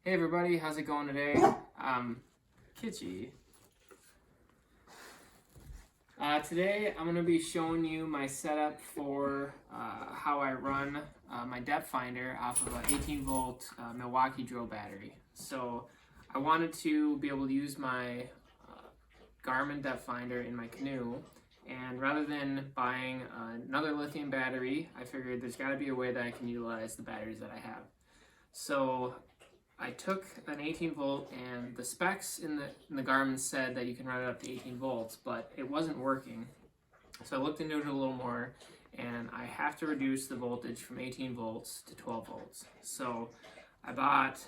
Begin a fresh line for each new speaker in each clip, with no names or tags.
Hey everybody, how's it going today? Kitschy. Today I'm going to be showing you my setup for how I run my depth finder off of an 18 volt Milwaukee drill battery. So I wanted to be able to use my Garmin depth finder in my canoe, and rather than buying another lithium battery, I figured there's got to be a way that I can utilize the batteries that I have. So I took an 18 volt, and the specs in the Garmin said that you can run it up to 18 volts, but it wasn't working. So I looked into it a little more, and I have to reduce the voltage from 18 volts to 12 volts. So I bought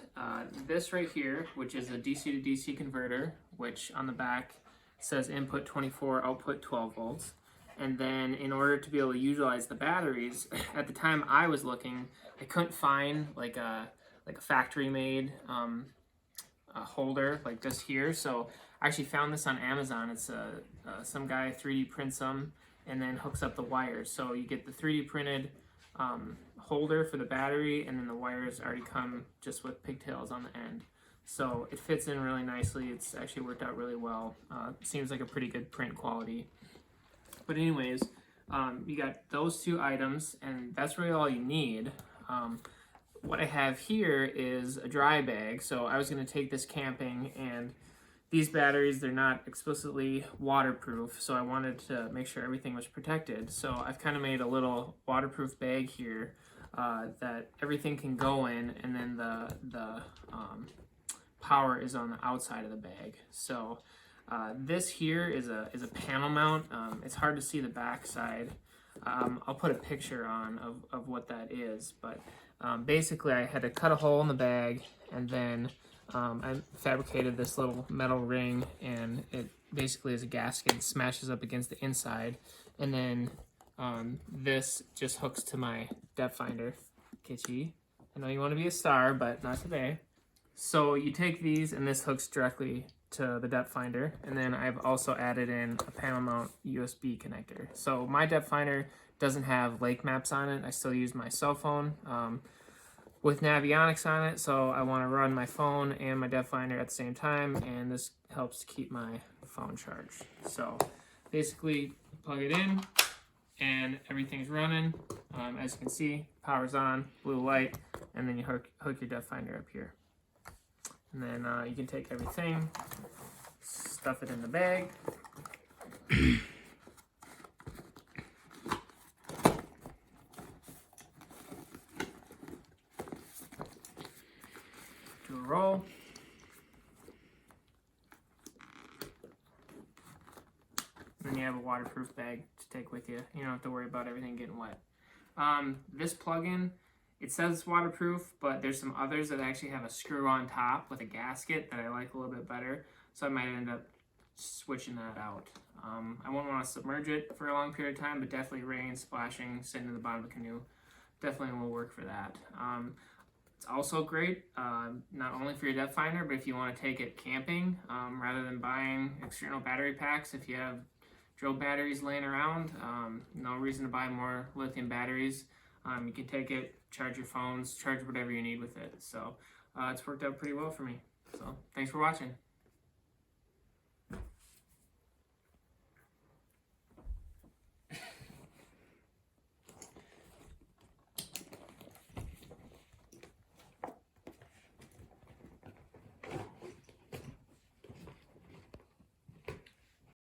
this right here, which is a DC to DC converter, which on the back says input 24, output 12 volts. And then in order to be able to utilize the batteries, at the time I was looking, I couldn't find like a factory-made holder like this here. So I actually found this on Amazon. It's some guy 3D prints them and then hooks up the wires. So you get the 3D printed holder for the battery, and then the wires already come just with pigtails on the end. So it fits in really nicely. It's actually worked out really well. Seems like a pretty good print quality. But anyways, you got those two items, and that's really all you need. What I have here is a dry bag. So I was going to take this camping, and these batteries, they're not explicitly waterproof, so I wanted to make sure everything was protected. So I've kind of made a little waterproof bag here that everything can go in, and then the power is on the outside of the bag. So this here is a panel mount. It's hard to see the back side. I'll put a picture on of what that is, but basically I had to cut a hole in the bag, and then I fabricated this little metal ring, and it basically is a gasket. It smashes up against the inside, and then this just hooks to my depth finder. Kitschy, I know you want to be a star, but not today. So you take these, and this hooks directly to the depth finder, and then I've also added in a panel mount USB connector. So my depth finder doesn't have lake maps on it. I still use my cell phone with Navionics on it, so I want to run my phone and my depth finder at the same time, and this helps keep my phone charged. So basically plug it in and everything's running. As you can see, power's on, blue light, and then you hook your depth finder up here. And then you can take everything, stuff it in the bag. Do a roll. And then you have a waterproof bag to take with you. You don't have to worry about everything getting wet. This plug-in, it says it's waterproof, but there's some others that actually have a screw on top with a gasket that I like a little bit better, so I might end up switching that out. I won't want to submerge it for a long period of time, but definitely rain, splashing, sitting in the bottom of the canoe, definitely will work for that. It's also great, not only for your depth finder, but if you want to take it camping, rather than buying external battery packs. If you have drill batteries laying around, no reason to buy more lithium batteries. You can take it, charge your phones, charge whatever you need with it. So it's worked out pretty well for me. So thanks for watching.